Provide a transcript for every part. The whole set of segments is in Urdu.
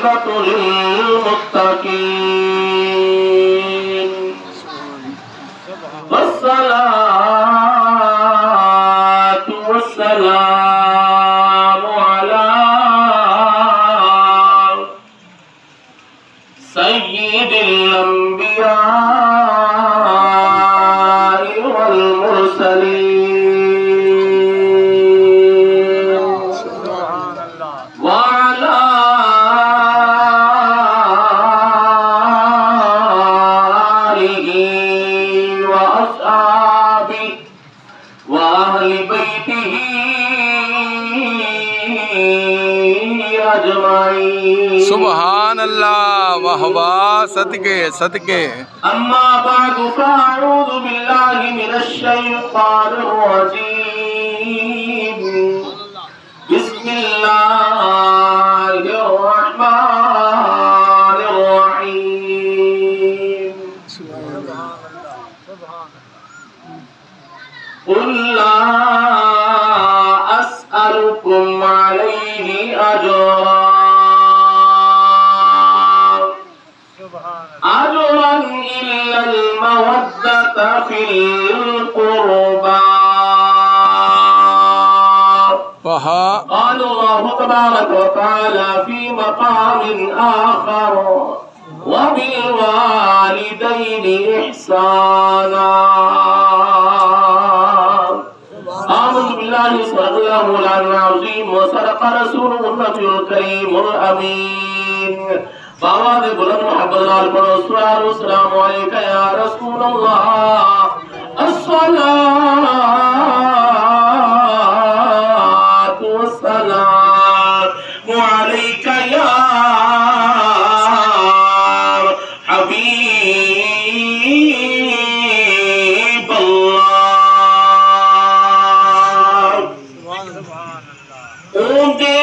والعاقبة للمتقين والصلاة والسلام على سيد الأنبياء والمرسلين وعلى آله وأصحابه وأهل بيته أجمعين. سبحان اللہ، واہ واہ، صدقے صدقے. أما بعد فأعوذ بالله من الشيطان الرجيم. بسم الله الرحمن الرحيم. قل لا أسألكم عليه أجرا إلا المودة في القربى. قال الله تبارك وتعالى في مقام آخر وبالوالدين إحسانا. آمنت بالله صدق الله مولانا العظيم وصدق رسوله النبي الكريم الأمين. بآواز بلند محبت نال پڑھو الصلاۃ والسلام علیک یا رسول اللہ. الصلاۃ والسلام علیک یا حبیب اللہ. اونچے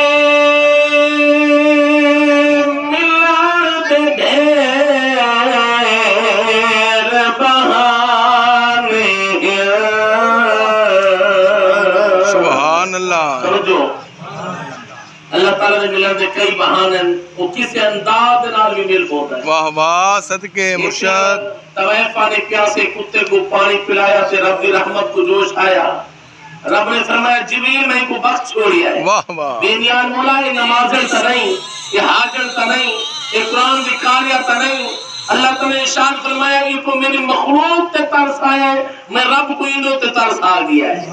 اللہ تعالیٰ نے ملن دے کئی بہانے وہ کسی انداز نال بھی مل پوتا ہے. واہ واہ، صدقے مرشد. طویفہ نے پیاسے کتے کو پانی پلایا سے رب کی رحمت کو جوش آیا. رب نے فرمایا جبریل میں کو بخت چھوڑیا ہے. واہ واہ. بینیان مولا یہ نمازیں تا نہیں، یہ حاجر تا نہیں، یہ قرآن دی کاریا تا نہیں. اللہ تعالیٰ نے ارشاد فرمایا یہ کو میری مخلوق تے ترس آیا ہے، میں رب کو انہوں تے ترس آ گیا ہے.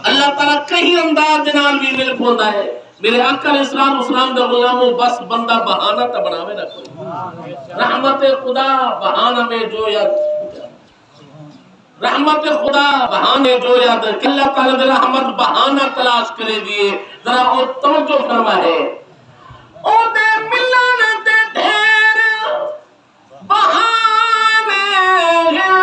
اللہ تعالیٰ کہیں انداز نال بھی مل پوندا ہے. میرے آقا علیہ السلام دا غلاموں بس بندہ بہانہ تا بناوے نہ کوئی. رحمت خدا بہانہ میں جو یاد، رحمت خدا بہانے جو یاد. اللہ تعالیٰ دے رحمت بہانہ تلاش کرے دیئے. ذرا او توجہ فرما ہے او دے ملن دے ڈھیر بہانے ہیں.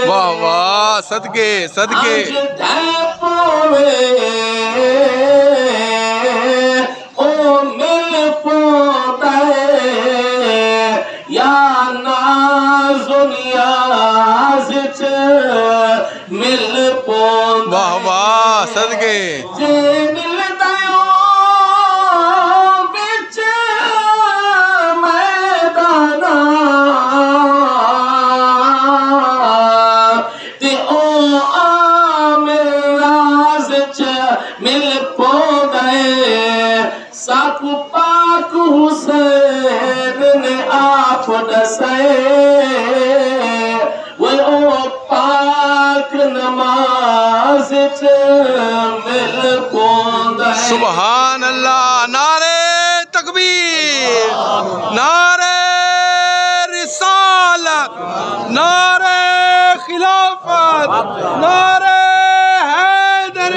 واہ واہ، صدقے صدقے. او مل پوتا ہے یا نازنیاز مل پوتا. واہ واہ، صدقے. مل پوندے ساکو پاک حسین نے آپ دسے وہ او پاک نماز مل پوندے. سبحان اللہ. نعرہ تکبیر، نعرہ رسالت، نعرہ خلافت، نعرہ حیدر،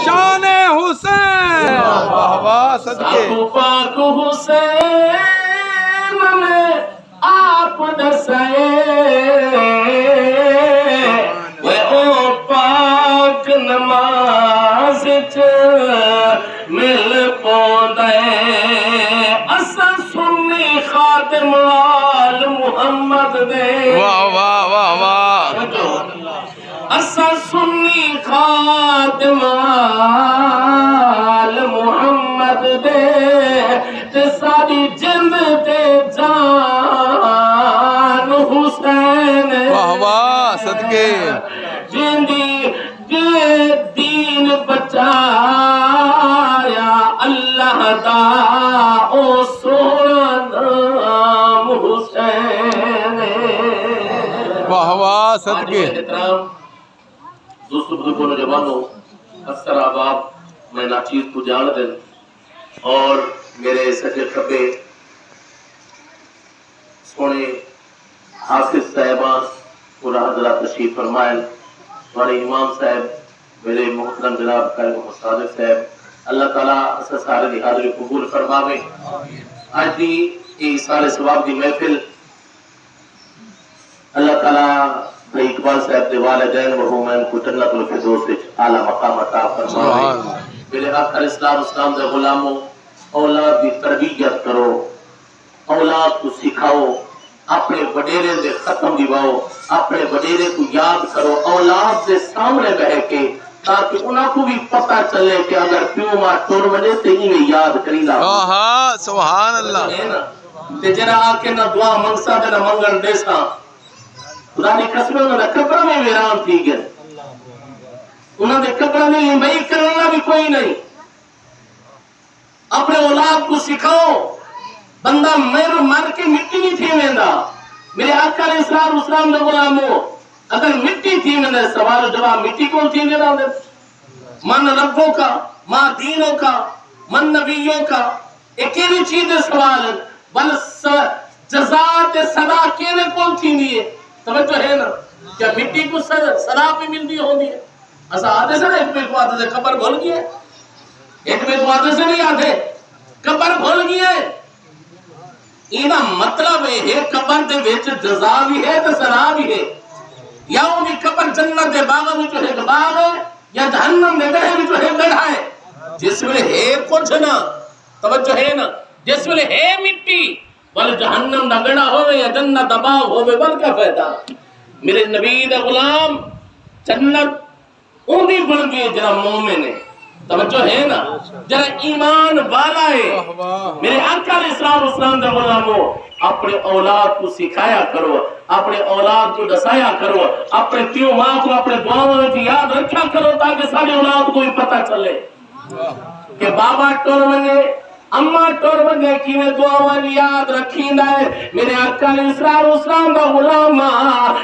شان حسین. واہ واہ، صدقے. پاک حسین نے آپ دسے وہ پاک نماز مل پوندے. اسا سنی خادم محمد دے واہ واہ واہ واہ اسا سنی خادم آل محمد دے تے ساری جند تے جان حسین واہ واہ صدقے جندی کے دین بچایا اللہ دا او سونا نام حسین واہ واہ صدقے احترام دوستو بزرگوں نوجوانوں اکثر آباب میں ناچیز کو جان دیں اور میرے سجے کھبے سونے حافظ صاحبان پورا حضرات تشریف فرمائیں ہمارے امام صاحب میرے محترم جناب قائم محمد صادق صاحب اللہ تعالیٰ اسا سارے دی حاضری قبول فرماوے آج دی یہ سارے ثواب دی محفل اللہ تعالیٰ بھائی اقبال صاحب دے والدین مرحومین کو جنت الفردوس وچ اعلی مقام عطا فرمائے میرے آقا اسلام دے غلاموں اولاد دی تربیت کرو اولاد کو سکھاؤ اپنے وڈیرے دے ختم دیواؤ اپنے وڈیرے کو یاد کرو اولاد دے سامنے بہ کے تاکہ انہاں کو بھی پتہ چلے کہ اگر پیو ماں ٹر ونے تے انہیں یاد کری لا سبحان اللہ تے جڑا آ کے نہ دعا منگسا تے نہ منگن دیسا خدا دی قسم انہاں دے قبر میں ویران تھی گئے انہاں دے قبر میں بھائی کرنا بھی کوئی نہیں اپنے اولاد کو سکھاؤ بندہ مر کے مٹی نہیں تھی ویندا میرے آقا علیہ السلام دے غلاموں اگر مٹی تھی ویندا سوال جواب مٹی کون تھی ویندا من ربوں کا ماں دینوں کا من نبیوں کا ایک کیڑی چیز ہے سوال بل جزا تے صدا کیڑے کون تھی ہے توجہ ہے نا کیا مٹی کو صدا بھی ملتی ہوندی ہے اسا آدھے سے ایک میں کو آدھے سے قبر بھول گیا ایک میں کو آدھے سے نہیں آدھے قبر بھول گیا اینا مطلب ہے قبر دے وچ جزا بھی ہے تے صدا بھی ہے یا وہ قبر جنت دے باغ وچ ہے باغ ہے یا جہنم دے گڑھے وچ ہے گڑھا ہے جس ویلے ہے کچھ نہ توجہ ہے نا جس ویلے ہے مٹی بل جہنم دا گڑھا ہوے یا جنت دا باغ ہوے بل کیا فائدہ میرے نبی دا غلام جنت اونی بن گئی جڑا مومن ہے توجہ ہے نا جڑا ایمان والا ہے میرے آقا علیہ السلام دے غلاموں اپنے اولاد کو سکھایا کرو اپنے اولاد کو دسایا کرو اپنے پیو ماں کو اپنے دعاؤں میں یاد رکھا کرو تاکہ ساری اولاد کو بھی پتہ چلے کہ بابا ٹور ونے اماں ٹور ونے کیویں دعاواں یاد رکھیندا ہے میرے آقا علیہ السلام دا غلام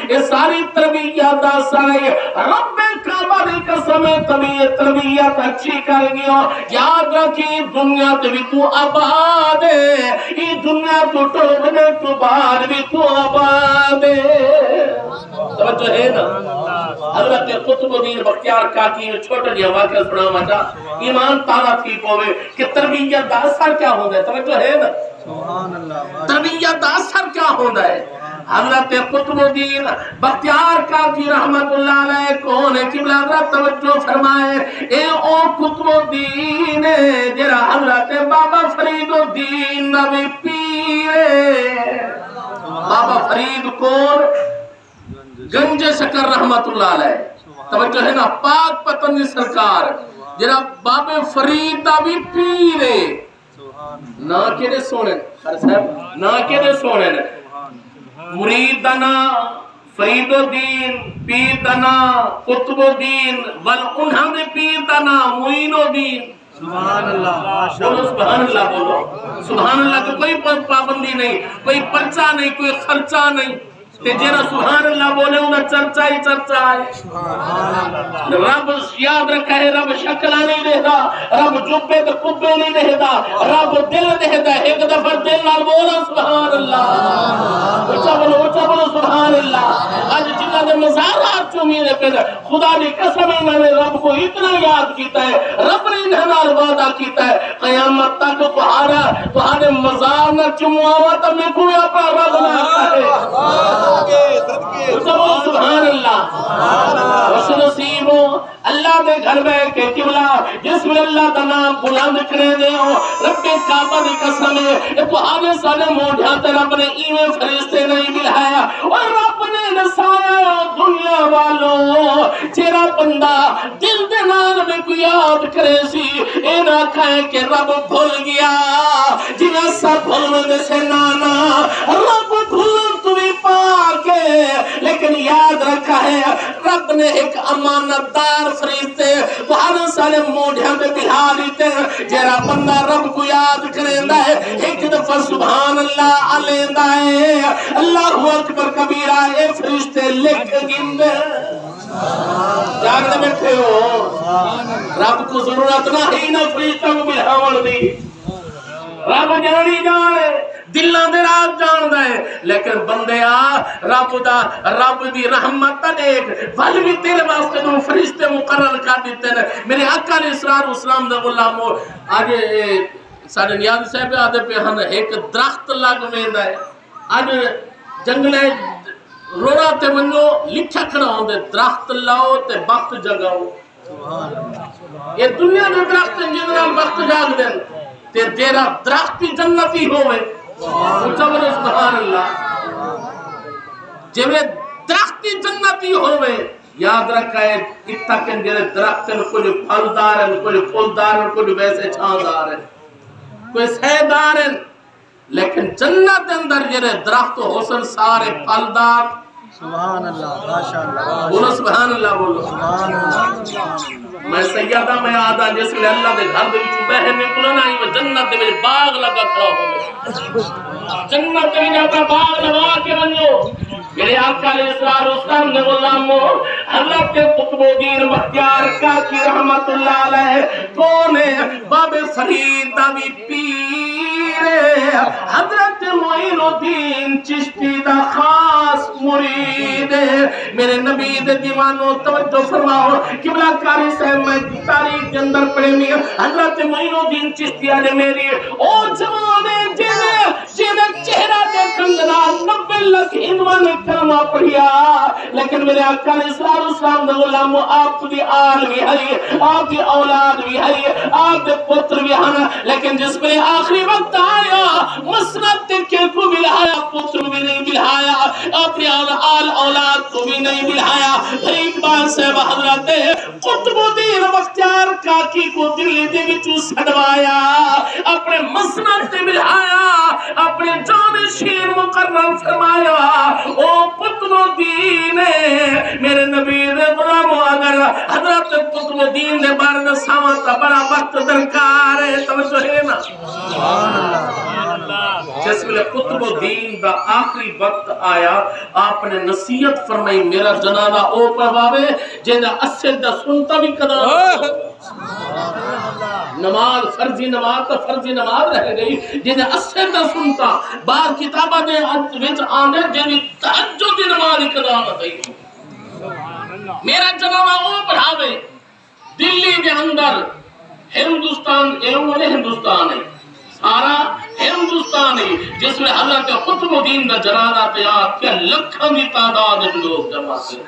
یہ ساری تربیت دا سارے رب کعبہ دی قسم تربیت اچھی کر گیا یاد رکھی دنیا تے بھی تو آباد ہے یہ دنیا تو ٹور ونے تو بعد بھی تو آباد ہے توجہ ہے نا حضرت قطب الدین بختیار کاکی چھوٹا جہا واقعہ سنا مچا ایمان تارا تھی پوے کہ تربیت دا اثر کیا ہوندہ ہے توجہ ہے نا تربیت دا اثر کیا ہوندہ ہے حضرت قطب الدین بختیار کاکی رحمت اللہ علیہ کون ہے قبلہ حضرت توجہ فرمائے اے او قطب الدین جرا حضرت بابا فرید الدین نبی پیرے بابا فرید کون گنج شکر رحمت اللہ علیہ توجہ ہے نا پاک پتن سرکار جرا بابے فرید دا بھی پیرے نا کیڑے سونے نا کیڑے سونے مرید دنا فرید الدین پیر دنا قطب الدین ول انہاں دے پیر دنا معین الدین سبحان اللہ بولو سبحان اللہ بولو سبحان اللہ تو کوئی پابندی نہیں کوئی پرچہ نہیں کوئی خرچہ نہیں تے جینا سبحان اللہ بولے انہیں چرچا ہی چرچا ہے رب یاد رکھا ہے رب شکلہ نہیں دہدا رب جبے تو کبے نہیں دہدا رب دل دہدا ایک دفعہ دل نال بولا سبحان اللہ اچھا بولو سبحان اللہ آج جنہ دے مزارات جو میرے پہ خدا نے قسم میں نے رب کو اتنا یاد کیتا ہے رب نے انہیں نال وعدہ کیتا ہے قیامت تک تمہارے مزار نہ چمواوا تب میں کوئی اپنا رب نہ ہے سبحان اللہ وش نصیبوں اللہ دے گھر بے کے قبلہ جس میں اللہ دا نام بلند کرے دے ہو رب کعبہ دی قسم ہے یہ تو آگے سارے موڑھا تے رب نے ایویں فرشتے نہیں ملایا اور رب نے نسایا دنیا والوں تیرا بندہ دل دے نال میں کوئی یاد کرے سی اے نہ کھائے کہ رب بھول گیا جنہیں سب بھول سے نانا رب بھول تو بھی پا کے لیکن یاد رکھا ہے رب نے ایک امانت دار فرشتے بہت سارے موڑھیاں پہ بہا دیتے ہیں جیرا بندہ رب کو یاد کریں ہے ایک دفعہ سبحان اللہ علیندہ ہے اللہ اکبر کبیرہ اے فرشتے لکھ گندے جاگتے بیٹھے ہو رب کو ضرورت نہ ہی نہ فرشتہ کو بہاول دی رب جانی جانے دلوں دے راز جان دے لیکن بندیا رب دی رحمت دیکھ ول بھی تیرے واسطے دو فرشتے مقرر کر دیتے ہیں میرے آقا علیہ الصلوۃ والسلام دے غلامو آج سارے نیاز صاحب آدھے پہ ہن ایک درخت لگ ویندا ہے اج جنگلے روڑا تے منو لکھا کھڑا ہوندے درخت لاؤ تے وقت جگاؤ یہ دنیا دے درخت جن نال وقت جاگ دین تے تیرا درخت بھی جنتی ہوئے سبحان اللہ جب درخت جنتی ہوئے یاد رکھا ہے اتنا کہ جنہیں درخت کچھ پھلدار ہیں کچھ پھولدار ہیں کچھ ویسے چھاندار ہیں کوئی سہدار ہیں لیکن جنت اندر جنہیں درخت حسن سارے پھلدار سبحان اللہ ماشاءاللہ بولو سبحان اللہ بولو سبحان اللہ میں سیدہ میں آدھا جس لئے اللہ دے گھر دے وچ بہن نکلنا ہی وہ جنت دے وچ باغ لگا کھڑا ہوئے جنت دے وچ اپنا باغ لگا کے بنو میرے آقا علیہ السلام نے غلامو حضرت قطب الدین بختیار کاکی رحمت اللہ علیہ کون ہے باب فرید بھی پیر حضرت معین الدین چشتی دا خاص مرید میرے نبی دے دیوانوں توجہ فرماؤ قبلہ کاری صاحب میں تاریخ کے اندر پڑھنی حضرت معین الدین چشتی آنے میری او جوانے جنہیں چہرہ دیکھن دنال 90 لاکھ ہندوان کلمہ پڑھیا لیکن میرے آقا علیہ السلام دے غلامو آپ دی آل بھی ہے آپ دی اولاد بھی ہے آپ دے پتر بھی ہیں لیکن جس میں آخری وقت آیا مسند تکے کو ملایا پتر بھی نہیں ملایا اپنی آل اولاد کو بھی نہیں ملایا ایک بار سے حضرت قطب الدین بختیار کاکی کو دلی دے وچوں سڑوایا اپنے مسند تے ملایا اپنے جانشین مقرر فرمایا او قطب الدین میرے نبی دے غلامو اگر حضرت قطب الدین دے بارے میں ساواں تا بڑا وقت درکار ہے توجہ ہے نا سبحان اللہ جس میں قطب الدین دا آخری وقت آیا آپ نے نصیحت فرمائی میرا جنازہ او پڑھواوے جنہا اسد دا سنتا بھی قدر نماز فرضی نماز تو فرضی نماز رہ گئی جنہیں اسر دا سنتا بار کتابہ دے وچ آنے جنہیں تہجد دی نماز اقدا بتائی میرا جنازہ وہ پڑھاوے دلی دے اندر ہندوستان ہندوستان ہے سارا ہندوستان ہے جس میں حضرت قطب الدین دا جنازہ تیار کیا لکھاں دی تعداد لوگ جمع سے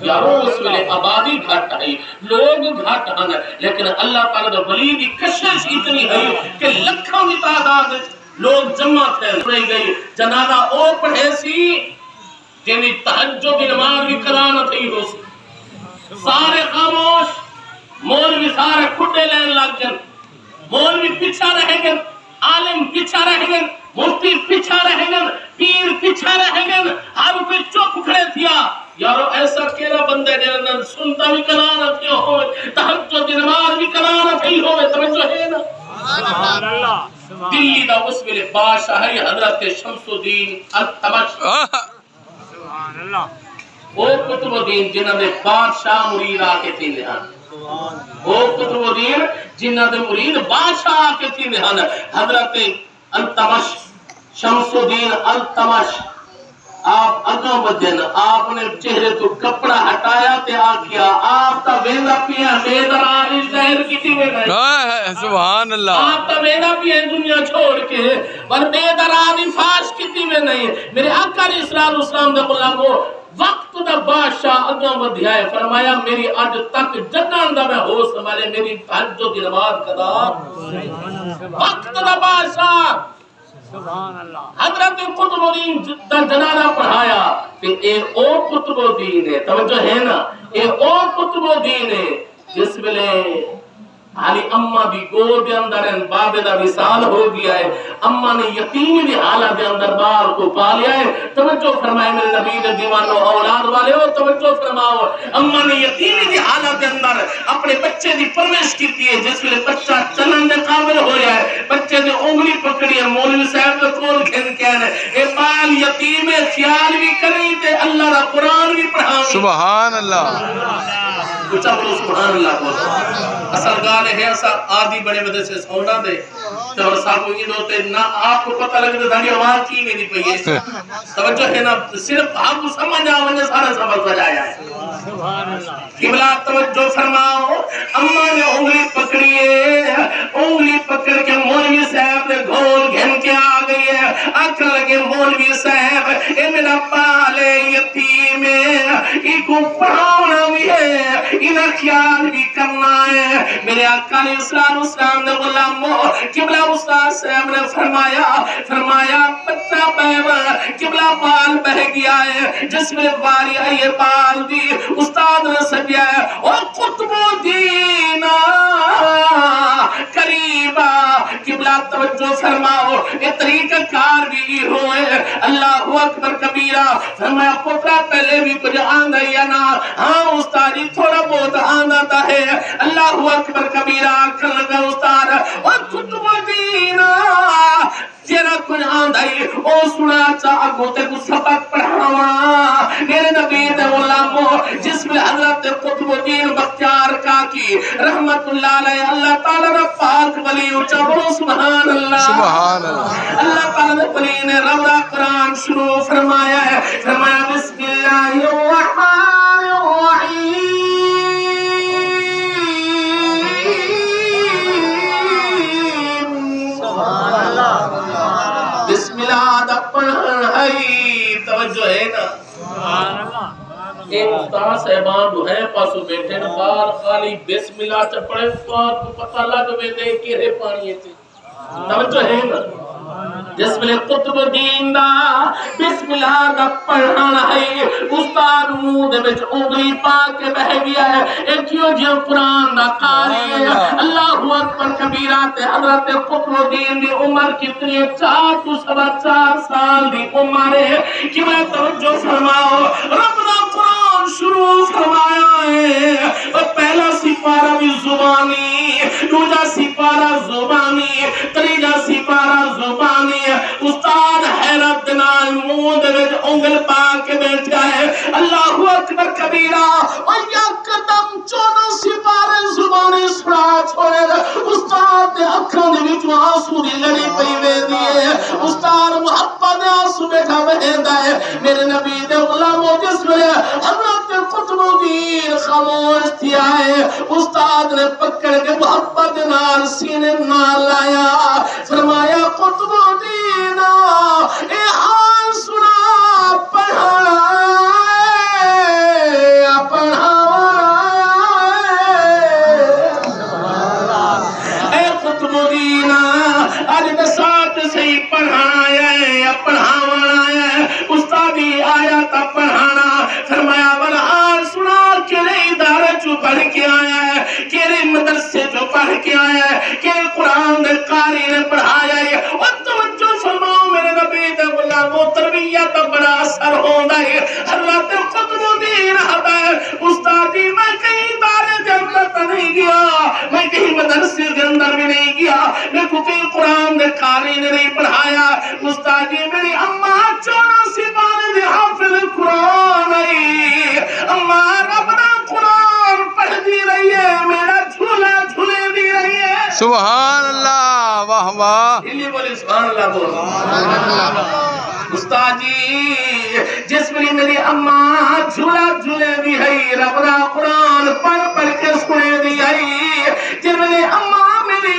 یارو اس میں آبادی گھٹ ہے لوگ گھٹ ہیں لیکن اللہ تعالیٰ دا ولی دی کشش اتنی ہے کہ لکھوں کی تعداد لوگ جمع تھے پڑھی گئی جنازہ او پڑھے سی جنہی تہجد کی نماز بھی قضا نہ تھی ہو سی سارے خاموش مولوی سارے کھٹے لین لگ گئے مولوی پیچھا رہ گئے عالم پیچھا رہ گئے مفتی پیچھا رہ گئے پیر پیچھا رہ گئے ہر کوئی چپ کھڑے تھیا یارو ایسا کیڑا بندے نے سنتا بھی قضا نہ تھی ہوئے تہجد کی نماز بھی قضا نہ تھی ہوئے توجہ ہے نا سبحان اللہ دلی دا اس ویلے بادشاہ حضرت شمس الدین التمش سبحان اللہ وہ قطب الدین جنہاں دے بادشاہ مرید آ کے تھی نہان وہ قطب الدین جنہاں دے مرید بادشاہ آ کے تھی نہان حضرت التمش شمس الدین التمش آپ اگاں بدن آپ نے چہرے تو کپڑا ہٹایا تے آکھیا آپ تا ویلا پیا بیدرانی ظاہر کیتی میں سبحان اللہ آپ تا ویلا پیا دنیا چھوڑ کے پر بیدرانی فاش کیتی میں نہیں میرے آقا علیہ السلام دے غلامو وقت دا بادشاہ اگاں ودھیا ہے فرمایا میری اج تک جگن دا میں ہوش سنبھالے میری تہجد دی نماز قضا وقت دا بادشاہ حضرت قطب الدین دا جنازہ پڑھایا کہ اے او قطب الدین ہے توجہ ہے نا اے او قطب الدین ہے جس ویلے حالی اماں دی گود دے اندر ان بابے دا وصال ہو گیا ہے اماں نے یتیمی دی حالت دے اندر بال کو پا لیا ہے توجہ فرمائے میرے نبی دے دیوانو اولاد والے ہو توجہ فرماؤ اماں نے یتیمی دی حالت دے اندر اپنے بچے دی پرورش کیتی ہے جس ویلے بچہ چلن دے قابل ہو جائے بچے دی انگلی پکڑی ہے مولوی صاحب دے کول گھن کے اے بال یتیم خیال بھی کریں تے اللہ دا قرآن بھی پڑھاؤں سبحان اللہ کچھ بولو سبحان اللہ بولو اصل گال ہے ایسا آدھی بڑے مدے سے سونا دے تو صاحب یہ ہوتے نہ آپ کو پتہ لگے دھاڑی آواز کی میری پئی ہے توجہ ہے نا صرف آپ کو سمجھ آ ونجے سارا سبق بجایا ہے سبحان اللہ قبلہ توجہ فرماؤ اماں نے انگلی پکڑی ہے انگلی پکڑ کے مولوی صاحب نے گھول گھن کے آ گئی ہے آکھن لگے مولوی صاحب اے میرا بال یتیم ہے ای کو پڑھانا بھی ہے انہیں خیال بھی کرنا ہے میرے آقا علیہ السلام نے غلاموں قبلہ استاد صاحب نے فرمایا بچہ بیوہ قبلہ بال بہ گیا ہے جس میں باری آئیے بال دی استاد نے سجیا ہے اور قطب الدین قریبا قبلہ توجہ فرماؤ یہ طریقہ کار بھی ہوئے اللہ اکبر کبیرہ فرمایا پترا پہلے بھی کچھ آندہ یا نا ہاں استادی تھوڑا بہت آندہ ہے اللہ اکبر کبیرہ کھل لگا استاد اور قطب الدین تیرا کچھ آندھائی او سنا چاہ گوتے کو سبق پڑھاوا میرے نبی دے غلاموں جس میں حضرت قطب الدین بختیار کاکی رحمت اللہ علیہ اللہ تعالیٰ نے پاک ولی اچھا بولو سبحان اللہ سبحان اللہ اللہ تعالیٰ ولی نے روضہ قرآن شروع فرمایا ہے فرمایا بسم اللہ الرحمن الرحیم بسم اللہ دا پڑھائی توجہ ہے نا ایک استاد صاحبان جو ہے پاسو بیٹھے نا بار خالی بسم اللہ چا پڑھے استاد کو پتہ لگ میں دے کے رہے پانی تھے توجہ ہے نا جس میں قطب الدین دا بسم اللہ دا پڑھانا ہے استاد منہ دے وچ انگلی پا کے بہ گیا ہے ایکیو جو قرآن دا قاری ہے اللہ اکبر کبیرہ تے حضرت قطب الدین دی عمر کتنی 4 تو 4.5 سال دی عمر ہے کہ میں توجہ فرماؤ رب دا قرآن شروع فرمایا ہے اور پہلا سپارہ بھی زبانی دوسرا سپارہ زبانی تیسرا سپارہ زبانی استاد حیرت نال منہ دے وچ انگل پا کے بیٹھا ہے اللہ اکبر کبیرہ اور یکدم 14 سپارے زبانی سنا چھوڑے استاد دے اکھاں دے وچ آنسو دی لڑی پئی ویندی ہے استاد محبت دے آنسو بیٹھا ویندا ہے میرے نبی دے غلاموں جس ویلے حضرت قطب الدین خاموش تھیا ہے استاد نے پکڑ کے محبت نال سینے نال لایا فرمایا قطب الدین اے حال سنا پڑھا اے قطب الدین آج بسات سے ہی پڑھانا ہے پڑھانا ہے استادی آیا تا پڑھانا فرمایا والحال سنا کیرے ادارے جو پڑھ کے آیا ہے کیرے مدرسے جو پڑھ کے آیا ہے کیرے قرآن دے قاری نے پڑھایا ہے اور توجہ فرماؤ میرے نبی دے غلاموں تربیت بڑا اثر ہوندہ ہے حضرت قطب الدین استادی میں کہیں ادارے دے اندر تا نہیں گیا میں کہیں مدرسے دے اندر بھی نہیں گیا میں کہیں قرآن دے قاری نے نہیں پڑھایا استادی میری اماں 14 سپارے دے حافظ قرآن ہے اماں ربنا قرآن پڑھ دی رہی ہے میرا جھولا جھولے دی رہی ہے سبحان اللہ واہ واہ دلی بولی سبحان اللہ بول استاد جی جس میں میری اماں جھولا جھولے دی ہے ربنا قرآن پڑھ پڑھ کے سنے دی ہے جس میں اماں میری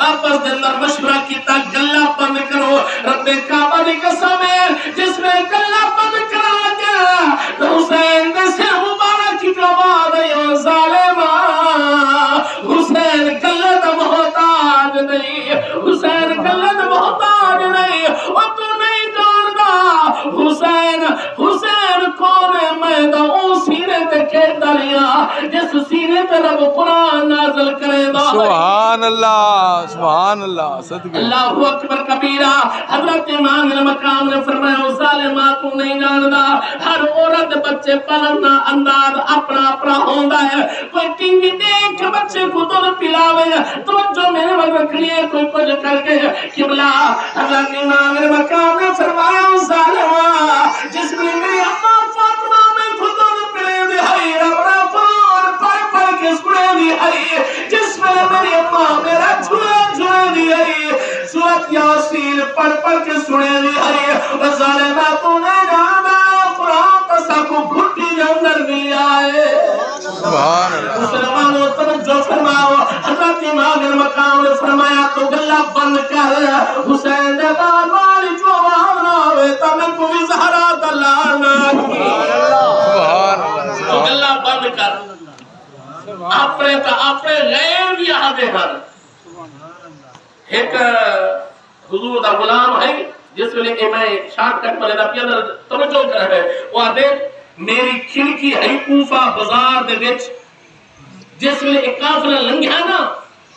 آپس دے اندر مشورہ کیتا گلا بند کرو رب کعبہ دی قسم ہے جس میں گلا بند کرا گیا تو حسین دے سر مبارک کی آواز آئی ظالما حسین گلے دا محتاج نہیں حسین گلے دا محتاج نہیں اور تو نہیں جاندا حسین حسین کون ہے میں دا او سینے تے کھیل دریا جس سینے تے رب قرآن نازل کرے دا سبحان اللہ صدقے اللہ اکبر کبیرہ حضرت امام المقام نے فرمایا ظالمہ تو نہیں جاندا ہر عورت بچے پالنا انداز اپنا اپنا ہوندا ہے کوئی ٹی وی دیکھ بچے کو دودھ پلاوے توجہ میرے وقت رکھنی ہے کوئی کچھ کر کے قبلہ حضرت امام المقام نے فرمایا ظالمہ جس میں میری اماں فاطمہ میں کو دودھ پلے دی ہے ربنا قرآن پڑھ پڑھ کے سنے دی ہے جس میں میری اماں میرا جھوڑے دی ہے سورت یاسین پڑھ پڑھ کے سنے دی ہے ظالمہ تو نے جانا قرآن تسا کو گھٹی کے اندر بھی آئے سبحان اللہ مسلمانوں توجہ فرماؤ حضرت امام المقام نے فرمایا تو گلہ بند کر حسین دے والی جو آواز نہ ہوئے تو میں کو بھی زہرا دلال نہ کی تو گلہ بند کر اپنے غیر بھی آدھے ہر ایک حضور دا غلام ہے جس میں کہ میں شارٹ کٹ میں لینا پیا توجہ کر رہے وہ آدھے میری کھڑکی ہے کوفہ بازار دے وچ جس میں ایک قافلہ لنگھا نا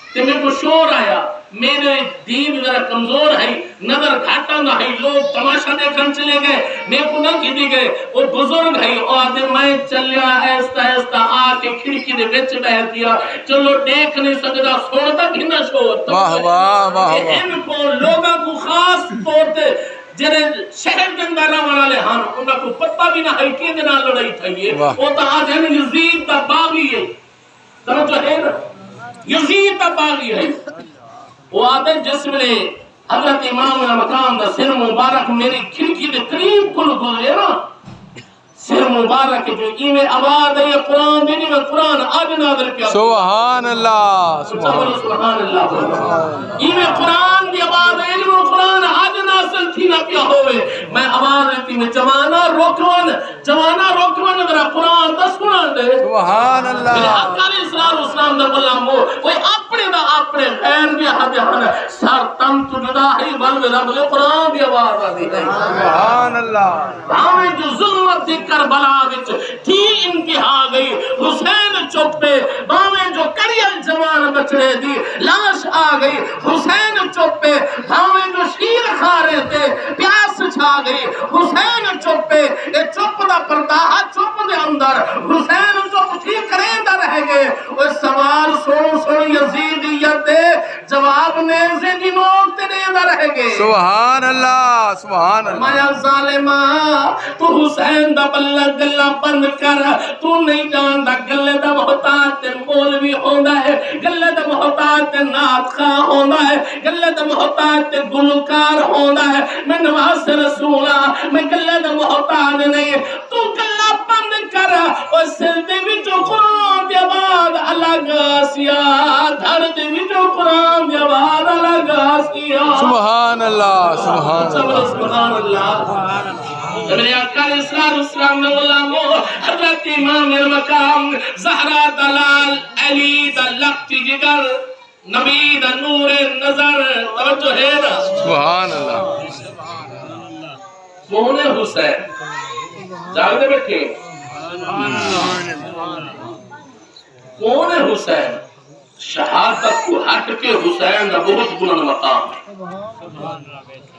تے میرے کو شور آیا میرے دین ذرا کمزور ہے نظر گھاٹا نہ ہے لوگ تماشا دیکھن چلے گئے میرے کو نہ کھیدی گئے وہ بزرگ ہے اور آدھے میں چلیا ایستا ایستا آ کے کھڑکی دے وچ بیٹھ دیا چلو دیکھ نہیں سکتا سوڑتا بھی نہ شور واہ واہ واہ ان کو لوگوں کو خاص طور تے جنہیں شہر کے اندر رہنے والے ہاں انہاں کو پتہ بھی نہ ہے کہ دن لڑائی تھی وہ تو آج ہے یزید دا باغی ہے توجہ ہے نا یزید دا باغی ہے وہ آدھے جس میں حضرت امام المقام دا سر مبارک میری کھڑکی دے قریب کل گزرے نا سر مبارک جو ایمیں آواز ہے قرآن دینی میں قرآن آج نازل کیا سبحان اللہ سبحان اللہ ایمیں قرآن دی آواز ہے علم قرآن آج نازل تھی نہ کیا ہوئے میں آواز رہتی میں جوانا روکوان ذرا قرآن دا سنان دے سبحان اللہ میرے اکالی اسلام دا غلام وہ کوئی اپنے غیر بھی حد ہن سر تن تجدہ ہی بلو رب قرآن دی آواز آدھی ہے سبحان اللہ ہمیں جو ظلمت دی کربلا وچ تھی انتہا گئی حسین چوپے باویں جو کڑیل جوان بچڑے دی لاش آ گئی حسین چوپے باویں جو شیر کھارے تھے پیاس چھا گئی حسین چوپے اے چوپ دا پرداہا چوپ دے اندر حسین چوپ تھی کریندہ رہ گئے وہ سوال سو یزیدیت دے جواب نیزے دی نوک تے دیندہ رہ گئے سبحان اللہ سبحان اللہ مایا ظالمہ تو حسین دا بلہ گلہ بند کر تو نہیں جاندا گلے دا محتاج تے مولوی ہوندا ہے گلے دا محتاج تے نعت خواہ ہوندا ہے گلے دا محتاج تے گلوکار ہوندا ہے میں نواز رسولہ میں گلے دا محتاج نہیں تو گلہ بند کر اور سر دے وچوں قرآن دی آواز الگ آسیا دھڑ دے وچوں قرآن دی آواز الگ آسیا سبحان اللہ سبحان اللہ میرے آقا اسلام نے غلامو حضرت امام المقام زہرا دلال علی دا لخت جگر نبی دا نور نظر توجہ ہے نا سبحان اللہ کون ہے حسین جاگ دے بیٹھے کون ہے حسین شہادت کو ہٹ کے حسین کا بہت بلند مقام ہے